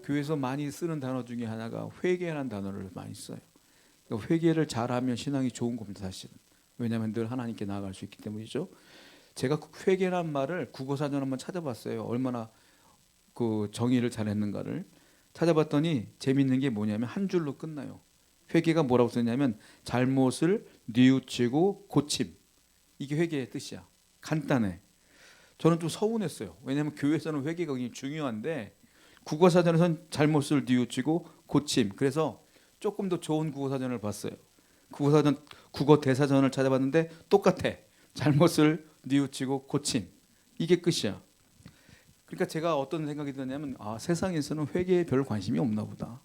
교회에서 많이 쓰는 단어 중에 하나가 회개라는 단어를 많이 써요. 그러니까 회개를 잘하면 신앙이 좋은 겁니다, 사실은. 왜냐하면 늘 하나님께 나아갈 수 있기 때문이죠. 제가 회개란 말을 국어사전 한번 찾아봤어요. 얼마나 그 정의를 잘했는가를 찾아봤더니 재밌는 게 뭐냐면 한 줄로 끝나요. 회개가 뭐라고 썼냐면 잘못을 뉘우치고 고침. 이게 회개의 뜻이야. 간단해. 저는 좀 서운했어요. 왜냐하면 교회에서는 회개가 굉장히 중요한데 국어사전에서는 잘못을 뉘우치고 고침. 그래서 조금 더 좋은 국어사전을 봤어요. 국어사전, 국어 대사전을 찾아봤는데 똑같아. 잘못을 뉘우치고 고침. 이게 끝이야. 그러니까 제가 어떤 생각이 드냐면 세상에서는 회개에 별 관심이 없나 보다.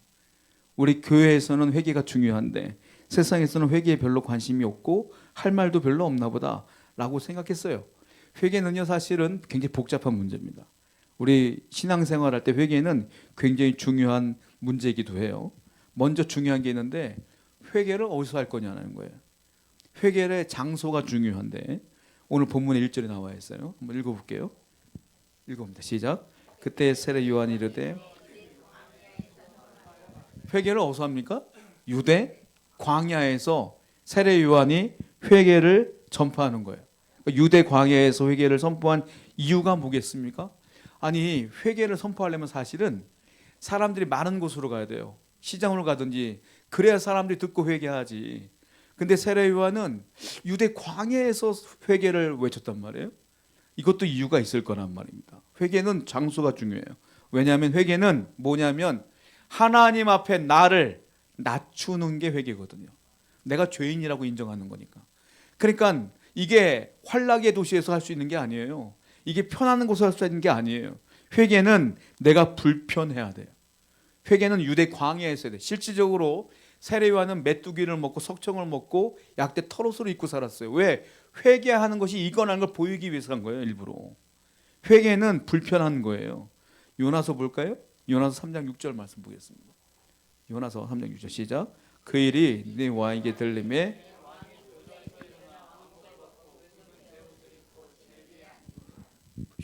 우리 교회에서는 회개가 중요한데 세상에서는 회개에 별로 관심이 없고 할 말도 별로 없나 보다 라고 생각했어요. 회개는요 사실은 굉장히 복잡한 문제입니다. 우리 신앙생활 할 때 회개는 굉장히 중요한 문제이기도 해요. 먼저 중요한 게 있는데 회개를 어디서 할 거냐는 거예요. 회개의 장소가 중요한데 오늘 본문에 1절에 나와 있어요. 한번 읽어볼게요. 읽어봅니다. 시작. 그때 세례 요한이 이르되 회개를 어디서 합니까? 유대 광야에서 세례 요한이 회개를 전파하는 거예요. 유대 광야에서 회개를 선포한 이유가 뭐겠습니까? 아니 회개를 선포하려면 사실은 사람들이 많은 곳으로 가야 돼요. 시장으로 가든지 그래야 사람들이 듣고 회개하지. 근데 세례 요한은 유대 광야에서 회개를 외쳤단 말이에요. 이것도 이유가 있을 거란 말입니다. 회개는 장소가 중요해요. 왜냐하면 회개는 뭐냐면 하나님 앞에 나를 낮추는 게 회개거든요. 내가 죄인이라고 인정하는 거니까. 그러니까 이게 환락의 도시에서 할 수 있는 게 아니에요. 이게 편안한 곳에서 할 수 있는 게 아니에요. 회개는 내가 불편해야 돼요. 회개는 유대 광야에서 해야 돼요. 실질적으로 세례 요한은 메뚜기를 먹고 석청을 먹고 약대 털옷을 입고 살았어요. 왜? 회개하는 것이 이거라는 걸 보이기 위해서 한 거예요. 일부러. 회개는 불편한 거예요. 요나서 볼까요? 요나서 3장 6절 말씀 보겠습니다. 요나서 3장 6절 시작. 그 일이 네 왕에게 들림에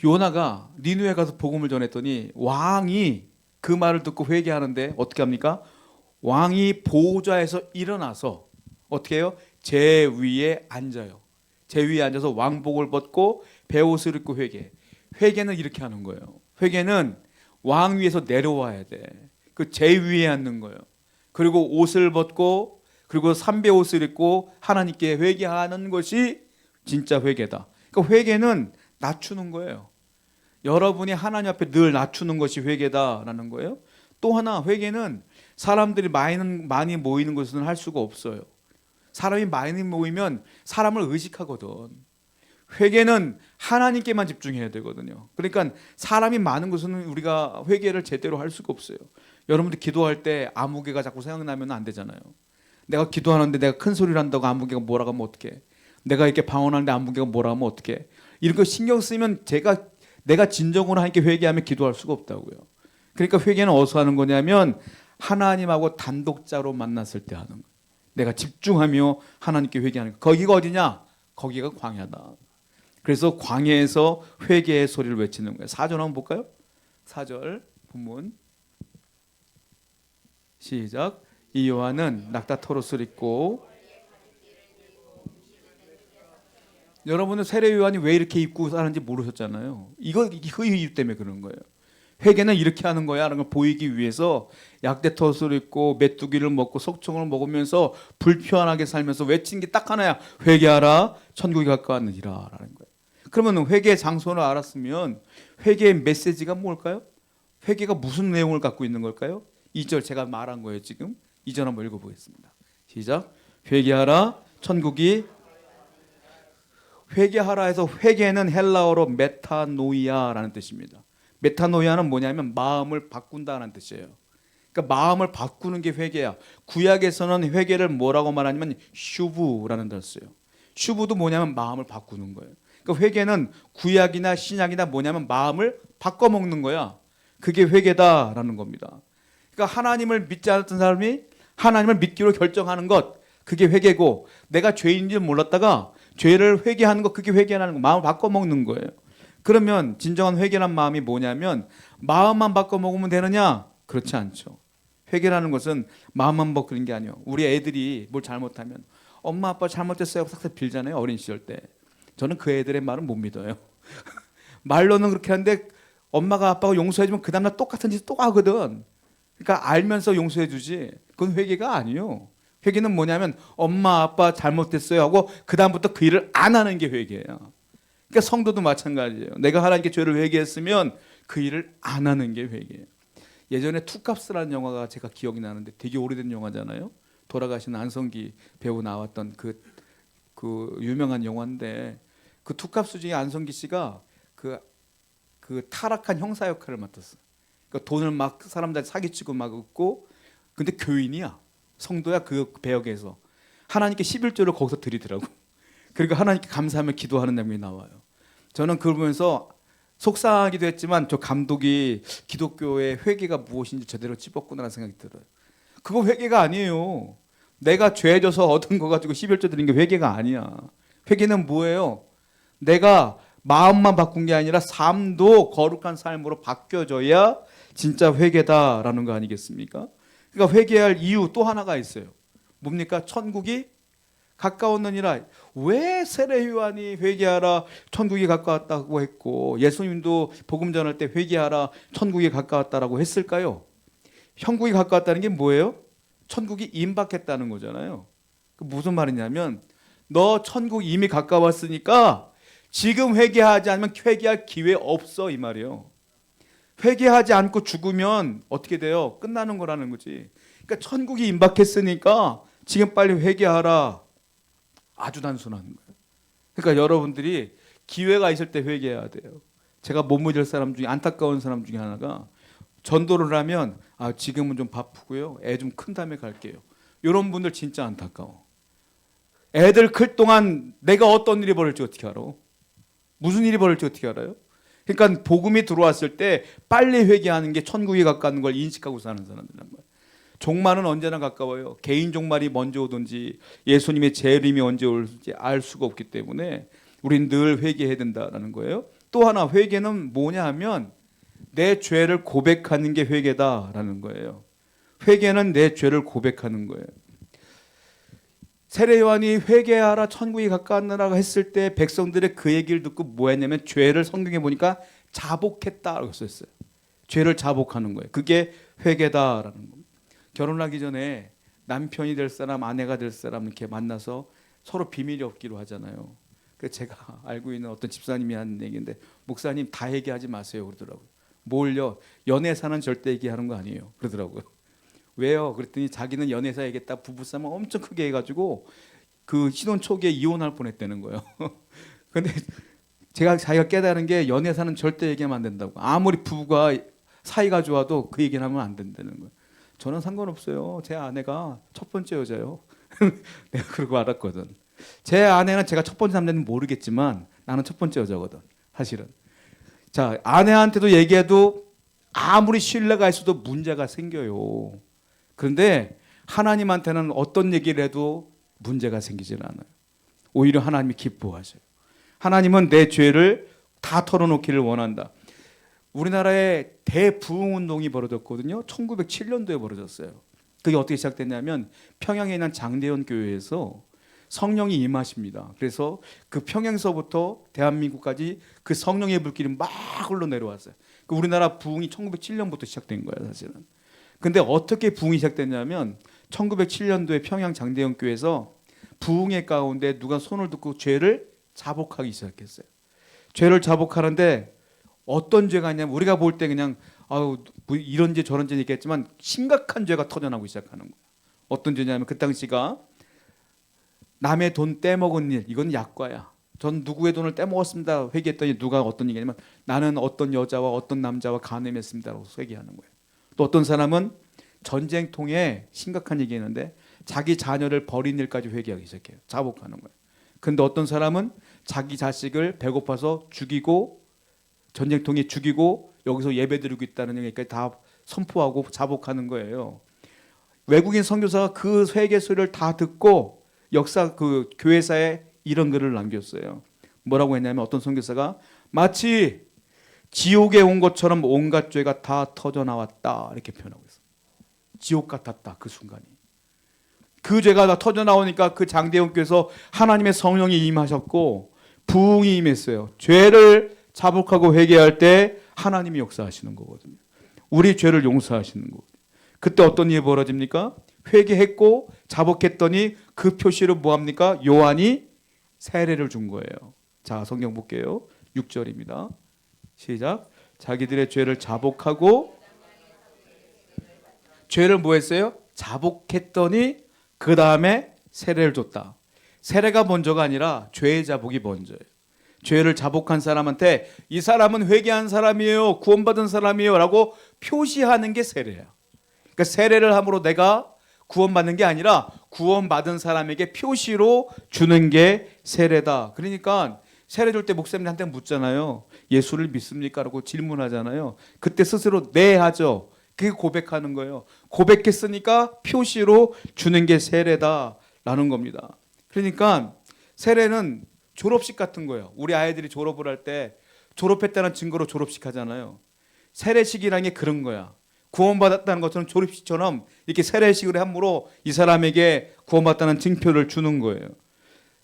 요나가 니느웨 가서 복음을 전했더니 왕이 그 말을 듣고 회개하는데 어떻게 합니까? 왕이 보좌에서 일어나서 어떻게 해요? 제 위에 앉아요. 제 위에 앉아서 왕복을 벗고 베옷을 입고 회개. 회개는 이렇게 하는 거예요. 회개는 왕 위에서 내려와야 돼. 그 제 위에 앉는 거예요. 그리고 옷을 벗고 그리고 삼베옷을 입고 하나님께 회개하는 것이 진짜 회개다. 그러니까 회개는 낮추는 거예요. 여러분이 하나님 앞에 늘 낮추는 것이 회개다라는 거예요. 또 하나 회개는 사람들이 많이 모이는 곳에서는 할 수가 없어요. 사람이 많이 모이면 사람을 의식하거든. 회개는 하나님께만 집중해야 되거든요. 그러니까 사람이 많은 곳에서는 우리가 회개를 제대로 할 수가 없어요. 여러분들 기도할 때 아무개가 자꾸 생각나면 안 되잖아요. 내가 기도하는데 내가 큰 소리를 한다고 아무개가 뭐라고 하면 어떡해. 내가 이렇게 방언하는데 아무개가 뭐라고 하면 어떡해. 이런 거 신경 쓰면 내가 진정으로 하나님께 회개하면 기도할 수가 없다고요. 그러니까 회개는 어디서 하는 거냐면 하나님하고 단독자로 만났을 때 하는 거예요. 내가 집중하며 하나님께 회개하는 거예요. 거기가 어디냐? 거기가 광야다. 그래서 광야에서 회개의 소리를 외치는 거예요. 4절 한번 볼까요? 4절 본문 시작. 이 요한은 낙타 털옷을 입고 여러분은 세례 요한이 왜 이렇게 입고 사는지 모르셨잖아요. 이거 그 이유 때문에 그런 거예요. 회개는 이렇게 하는 거야 라는 걸 보이기 위해서 약대 털옷을 입고 메뚜기를 먹고 석청을 먹으면서 불편하게 살면서 외친 게 딱 하나야. 회개하라 천국이 가까웠느니라 라는 거예요. 그러면 회개의 장소를 알았으면 회개의 메시지가 뭘까요? 회개가 무슨 내용을 갖고 있는 걸까요? 2절 제가 말한 거예요. 지금 2절 한번 읽어보겠습니다. 시작. 회개하라 천국이 회개하라 해서 회개는 헬라어로 메타노이아라는 뜻입니다. 메타노이아는 뭐냐면 마음을 바꾼다는 뜻이에요. 그러니까 마음을 바꾸는 게 회개야. 구약에서는 회개를 뭐라고 말하냐면 슈브라는 단어를 써요. 슈브도 뭐냐면 마음을 바꾸는 거예요. 그러니까 회개는 구약이나 신약이나 뭐냐면 마음을 바꿔먹는 거야. 그게 회개다라는 겁니다. 그러니까 하나님을 믿지 않았던 사람이 하나님을 믿기로 결정하는 것, 그게 회개고, 내가 죄인인지 몰랐다가 죄를 회개하는 것, 그게 회개라는 거. 마음을 바꿔먹는 거예요. 그러면 진정한 회개란 마음이 뭐냐면 마음만 바꿔먹으면 되느냐? 그렇지 않죠. 회개라는 것은 마음만 먹는 게 아니에요. 우리 애들이 뭘 잘못하면 엄마 아빠 잘못했어요 하고 싹싹 빌잖아요. 어린 시절 때. 저는 그 애들의 말은 못 믿어요. 말로는 그렇게 하는데 엄마가 아빠가 용서해주면 그 다음날 똑같은 짓 또 하거든. 그러니까 알면서 용서해주지. 그건 회개가 아니에요. 회개는 뭐냐면 엄마 아빠 잘못했어요 하고 그 다음부터 그 일을 안 하는 게 회개예요. 그러니까 성도도 마찬가지예요. 내가 하나님께 죄를 회개했으면 그 일을 안 하는 게 회개예요. 예전에 투캅스라는 영화가 제가 기억이 나는데 되게 오래된 영화잖아요. 돌아가신 안성기 배우 나왔던 그 유명한 영화인데 그 투캅스 중에 안성기 씨가 그 타락한 형사 역할을 맡았어요. 그러니까 돈을 막 사람들 사기치고 막 얻고 근데 교인이야. 성도야 그 배역에서. 하나님께 11조를 거기서 드리더라고. 그러니까 하나님께 감사하며 기도하는 장면이 나와요. 저는 그걸 보면서 속상하기도 했지만 저 감독이 기독교의 회개가 무엇인지 제대로 찝었구나라는 생각이 들어요. 그거 회개가 아니에요. 내가 죄져서 얻은 거 가지고 11조 드린 게 회개가 아니야. 회개는 뭐예요? 내가 마음만 바꾼 게 아니라 삶도 거룩한 삶으로 바뀌어져야 진짜 회개다라는 거 아니겠습니까? 그러니까 회개할 이유 또 하나가 있어요. 뭡니까? 천국이 가까웠느니라. 왜 세례 요한이 회개하라 천국이 가까웠다고 했고 예수님도 복음 전할 때 회개하라 천국이 가까웠다라고 했을까요? 천국이 가까웠다는 게 뭐예요? 천국이 임박했다는 거잖아요. 그 무슨 말이냐면 너 천국 이미 가까웠으니까 지금 회개하지 않으면 회개할 기회 없어 이 말이에요. 회개하지 않고 죽으면 어떻게 돼요? 끝나는 거라는 거지. 그러니까 천국이 임박했으니까 지금 빨리 회개하라. 아주 단순한 거예요. 그러니까 여러분들이 기회가 있을 때 회개해야 돼요. 제가 못 믿을 사람 중에 안타까운 사람 중에 하나가 전도를 하면 지금은 좀 바쁘고요. 애 좀 큰 다음에 갈게요. 이런 분들 진짜 안타까워. 애들 클 동안 내가 어떤 일이 벌어질지 어떻게 알아? 무슨 일이 벌어질지 어떻게 알아요? 그러니까 복음이 들어왔을 때 빨리 회개하는 게 천국에 가까운 걸 인식하고 사는 사람들이란 말이에요. 종말은 언제나 가까워요. 개인 종말이 먼저 오든지 예수님의 재림이 언제 올지 알 수가 없기 때문에 우린 늘 회개해야 된다는 거예요. 또 하나 회개는 뭐냐 하면 내 죄를 고백하는 게 회개다라는 거예요. 회개는 내 죄를 고백하는 거예요. 세례 요한이 회개하라 천국이 가까웠느라 했을 때 백성들의 그 얘기를 듣고 뭐 했냐면 죄를 성경에 보니까 자복했다라고 썼어요. 죄를 자복하는 거예요. 그게 회개다라는 겁니다. 결혼하기 전에 남편이 될 사람, 아내가 될 사람 이렇게 만나서 서로 비밀이 없기로 하잖아요. 그래서 제가 알고 있는 어떤 집사님이 하는 얘기인데 목사님 다 얘기하지 마세요 그러더라고요. 뭘요? 연애사는 절대 얘기하는 거 아니에요 그러더라고요. 왜요? 그랬더니 자기는 연애사 얘기했다 부부싸움 엄청 크게 해가지고 그 신혼 초기에 이혼할 뻔했다는 거예요. 근데 자기가 깨달은 게 연애사는 절대 얘기하면 안 된다고. 아무리 부부가 사이가 좋아도 그 얘기는 하면 안 된다는 거예요. 저는 상관없어요. 제 아내가 첫 번째 여자예요. 내가 그러고 알았거든. 제 아내는 제가 첫 번째 남자는 모르겠지만 나는 첫 번째 여자거든. 사실은. 자, 아내한테도 얘기해도 아무리 신뢰가 있어도 문제가 생겨요. 그런데 하나님한테는 어떤 얘기를 해도 문제가 생기질 않아요. 오히려 하나님이 기뻐하셔요. 하나님은 내 죄를 다 털어놓기를 원한다. 우리나라에 대부흥운동이 벌어졌거든요. 1907년도에 벌어졌어요. 그게 어떻게 시작됐냐면 평양에 있는 장대현 교회에서 성령이 임하십니다. 그래서 그 평양서부터 대한민국까지 그 성령의 불길이 막 흘러내려왔어요. 우리나라 부흥이 1907년부터 시작된 거예요, 사실은. 근데 어떻게 부흥이 시작됐냐면 1907년도에 평양 장대현 교회에서 부흥의 가운데 누가 손을 듣고 죄를 자복하기 시작했어요. 죄를 자복하는데 어떤 죄가 있냐면 우리가 볼 때 그냥 뭐 이런 죄 저런 죄 얘기했지만 심각한 죄가 터져나오기 시작하는 거예요. 어떤 죄냐면 그 당시가 남의 돈 떼먹은 일, 이건 약과야. 전 누구의 돈을 떼먹었습니다. 회개했더니 누가 어떤 얘기냐면 나는 어떤 여자와 어떤 남자와 간음했습니다라고 회개하는 거예요. 또 어떤 사람은 전쟁통에 심각한 얘기했는데 자기 자녀를 버린 일까지 회개하기 시작해요. 자복하는 거예요. 근데 어떤 사람은 자기 자식을 배고파서 죽이고 전쟁통에 죽이고 여기서 예배드리고 있다는 얘기까지 다 선포하고 자복하는 거예요. 외국인 선교사가 그 회개 소리를 다 듣고 역사 그 교회사에 이런 글을 남겼어요. 뭐라고 했냐면 어떤 선교사가 마치 지옥에 온 것처럼 온갖 죄가 다 터져 나왔다 이렇게 표현하고 있어요. 지옥 같았다 그 순간이. 그 죄가 다 터져 나오니까 그 장대원께서 하나님의 성령이 임하셨고 부흥이 임했어요. 죄를 자복하고 회개할 때 하나님이 역사하시는 거거든요. 우리 죄를 용서하시는 거거든요. 그때 어떤 일이 벌어집니까? 회개했고 자복했더니 그 표시로 뭐합니까? 요한이 세례를 준 거예요. 자, 성경 볼게요. 6절입니다. 시작. 자기들의 죄를 자복하고 죄를 뭐 했어요? 자복했더니 그 다음에 세례를 줬다. 세례가 먼저가 아니라 죄의 자복이 먼저예요. 죄를 자복한 사람한테 이 사람은 회개한 사람이에요, 구원받은 사람이에요 라고 표시하는 게 세례야. 그러니까 세례를 함으로 내가 구원받는 게 아니라 구원받은 사람에게 표시로 주는 게 세례다. 그러니까 세례 줄 때 목사님한테 묻잖아요. 예수를 믿습니까? 라고 질문하잖아요. 그때 스스로 네 하죠. 그게 고백하는 거예요. 고백했으니까 표시로 주는 게 세례다라는 겁니다. 그러니까 세례는 졸업식 같은 거예요. 우리 아이들이 졸업을 할 때 졸업했다는 증거로 졸업식 하잖아요. 세례식이라는 게 그런 거야. 구원받았다는 것처럼 졸업식처럼 이렇게 세례식을 함으로 이 사람에게 구원받았다는 증표를 주는 거예요.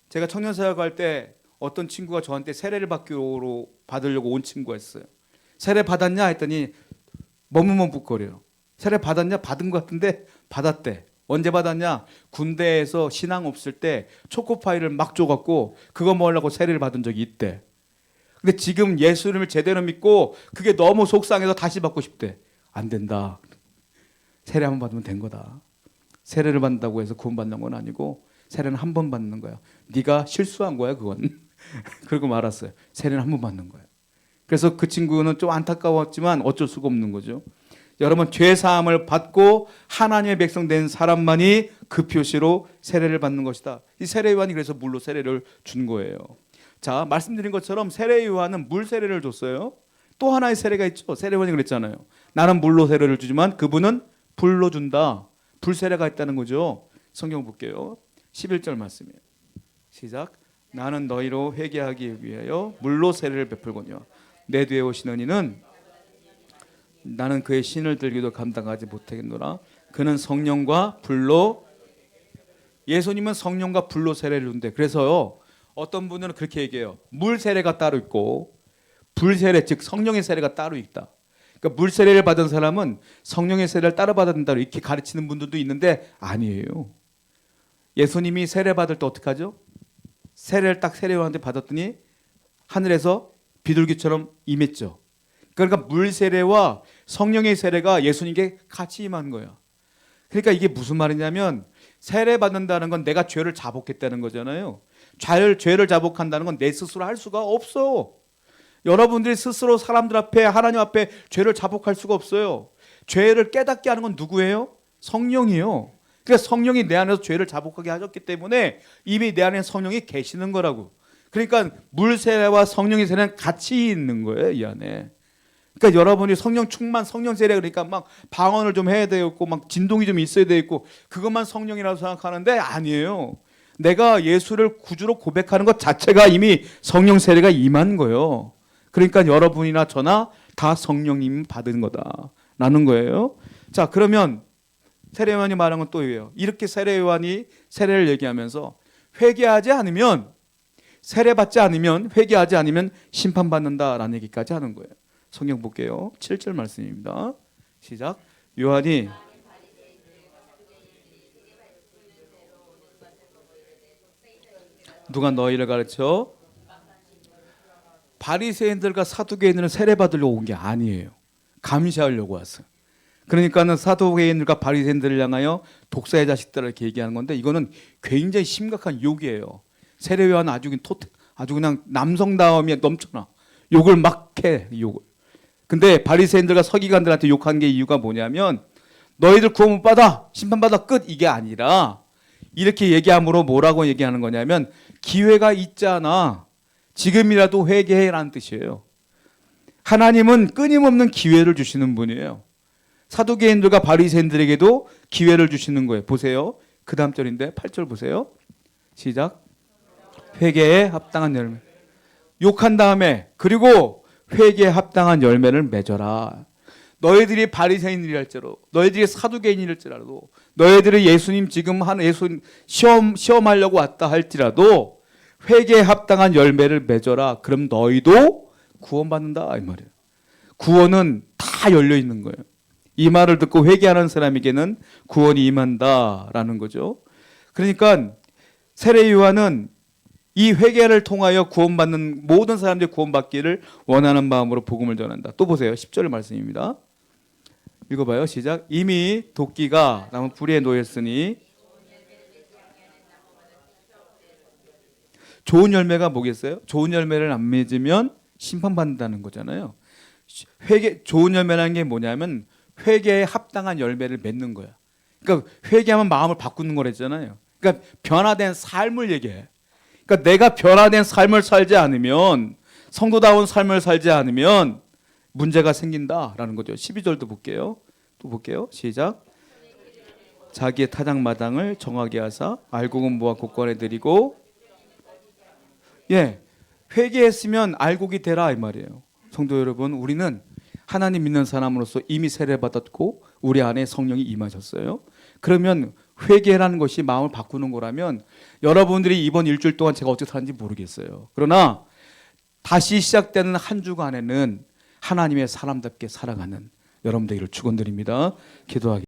제가 청년사역 할 때 어떤 친구가 저한테 세례를 받으려고 온 친구가 있어요. 세례 받았냐 했더니 머뭇머뭇거려요. 세례 받았냐? 받은 것 같은데 받았대. 언제 받았냐? 군대에서 신앙 없을 때 초코파이를 막 줘갖고 그거 먹으려고 세례를 받은 적이 있대. 근데 지금 예수님을 제대로 믿고 그게 너무 속상해서 다시 받고 싶대. 안 된다. 세례 한 번 받으면 된 거다. 세례를 받는다고 해서 구원받는 건 아니고 세례는 한 번 받는 거야. 네가 실수한 거야 그건. 그러고 말았어요. 세례는 한 번 받는 거야. 그래서 그 친구는 좀 안타까웠지만 어쩔 수가 없는 거죠. 여러분 죄 사함을 받고 하나님의 백성 된 사람만이 그 표시로 세례를 받는 것이다. 이 세례 요한이 그래서 물로 세례를 준 거예요. 자, 말씀드린 것처럼 세례 요한은 물 세례를 줬어요. 또 하나의 세례가 있죠. 세례 요한이 그랬잖아요. 나는 물로 세례를 주지만 그분은 불로 준다. 불 세례가 있다는 거죠. 성경 볼게요. 11절 말씀이에요. 시작. 나는 너희로 회개하기 위하여 물로 세례를 베풀거니와 내 뒤에 오시는 이는 나는 그의 신을 들기도 감당하지 못하겠노라. 그는 성령과 불로, 예수님은 성령과 불로 세례를 준대. 그래서요 어떤 분들은 그렇게 얘기해요. 물 세례가 따로 있고 불 세례, 즉 성령의 세례가 따로 있다. 그러니까 물 세례를 받은 사람은 성령의 세례를 따로 받아야 된다 이렇게 가르치는 분들도 있는데 아니에요. 예수님이 세례 받을 때 어떻게 하죠? 세례를 딱 세례요한한테 받았더니 하늘에서 비둘기처럼 임했죠. 그러니까 물 세례와 성령의 세례가 예수님께 같이 임한 거예요. 그러니까 이게 무슨 말이냐면 세례 받는다는 건 내가 죄를 자복했다는 거잖아요. 죄를 자복한다는 건 내 스스로 할 수가 없어. 여러분들이 스스로 사람들 앞에 하나님 앞에 죄를 자복할 수가 없어요. 죄를 깨닫게 하는 건 누구예요? 성령이에요. 그러니까 성령이 내 안에서 죄를 자복하게 하셨기 때문에 이미 내 안에 성령이 계시는 거라고. 그러니까 물 세례와 성령의 세례는 같이 있는 거예요, 이 안에. 그러니까 여러분이 성령 충만, 성령 세례 그러니까 막 방언을 좀 해야 되겠고 막 진동이 좀 있어야 되겠고 그것만 성령이라고 생각하는데 아니에요. 내가 예수를 구주로 고백하는 것 자체가 이미 성령 세례가 임한 거예요. 그러니까 여러분이나 저나 다 성령님 받은 거다라는 거예요. 자, 그러면 세례 요한이 말한 건 또 이래요. 이렇게 세례 요한이 세례를 얘기하면서 회개하지 않으면, 세례받지 않으면, 회개하지 않으면 심판받는다라는 얘기까지 하는 거예요. 성경 볼게요. 7절 말씀입니다. 시작. 요한이 누가 너희를 가르쳐? 바리새인들과 사두개인들은 세례 받으려고 온 게 아니에요. 감시하려고 왔어요. 그러니까는 사두개인들과 바리새인들을 향하여 독사의 자식들 이렇게 얘기하는 건데 이거는 굉장히 심각한 욕이에요. 세례 요한은 아주 그냥 남성다움이 넘쳐나. 욕을 막 해, 욕을. 근데 바리새인들과 서기관들한테 욕한 게 이유가 뭐냐면 너희들 구원 못 받아, 심판받아, 끝, 이게 아니라 이렇게 얘기함으로 뭐라고 얘기하는 거냐면 기회가 있잖아. 지금이라도 회개해라는 뜻이에요. 하나님은 끊임없는 기회를 주시는 분이에요. 사두개인들과 바리새인들에게도 기회를 주시는 거예요. 보세요. 그 다음 절인데 8절 보세요. 시작. 회개에 합당한 열매. 욕한 다음에 그리고 회개에 합당한 열매를 맺어라. 너희들이 바리새인이랄지라도, 너희들이 사두개인이랄지라도, 너희들이 예수님 지금 한 예수님 시험하려고 왔다 할지라도 회개에 합당한 열매를 맺어라. 그럼 너희도 구원받는다 이 말이에요. 구원은 다 열려 있는 거예요. 이 말을 듣고 회개하는 사람에게는 구원이 임한다라는 거죠. 그러니까 세례 요한은 이 회개를 통하여 구원받는 모든 사람들이 구원받기를 원하는 마음으로 복음을 전한다. 또 보세요. 10절 말씀입니다. 읽어봐요. 시작. 이미 도끼가 나무 뿌리에 놓였으니 좋은 열매가 뭐겠어요? 좋은 열매를 안 맺으면 심판받는다는 거잖아요. 좋은 열매라는 게 뭐냐면 회개에 합당한 열매를 맺는 거야. 그러니까 회개하면 마음을 바꾸는 거랬잖아요. 그러니까 변화된 삶을 얘기해. 그러니까 내가 변화된 삶을 살지 않으면, 성도다운 삶을 살지 않으면 문제가 생긴다라는 거죠. 12절도 볼게요. 또 볼게요. 시작. 자기의 타작마당을 정하게 하사 알곡은 모아 곳간에 드리고, 회개했으면 알곡이 되라 이 말이에요. 성도 여러분, 우리는 하나님 믿는 사람으로서 이미 세례받았고 우리 안에 성령이 임하셨어요. 그러면 회개라는 것이 마음을 바꾸는 거라면 여러분들이 이번 일주일 동안 제가 어떻게 사는지 모르겠어요. 그러나 다시 시작되는 한 주간에는 하나님의 사람답게 살아가는 여러분 되기를 축원드립니다. 기도하겠습니다.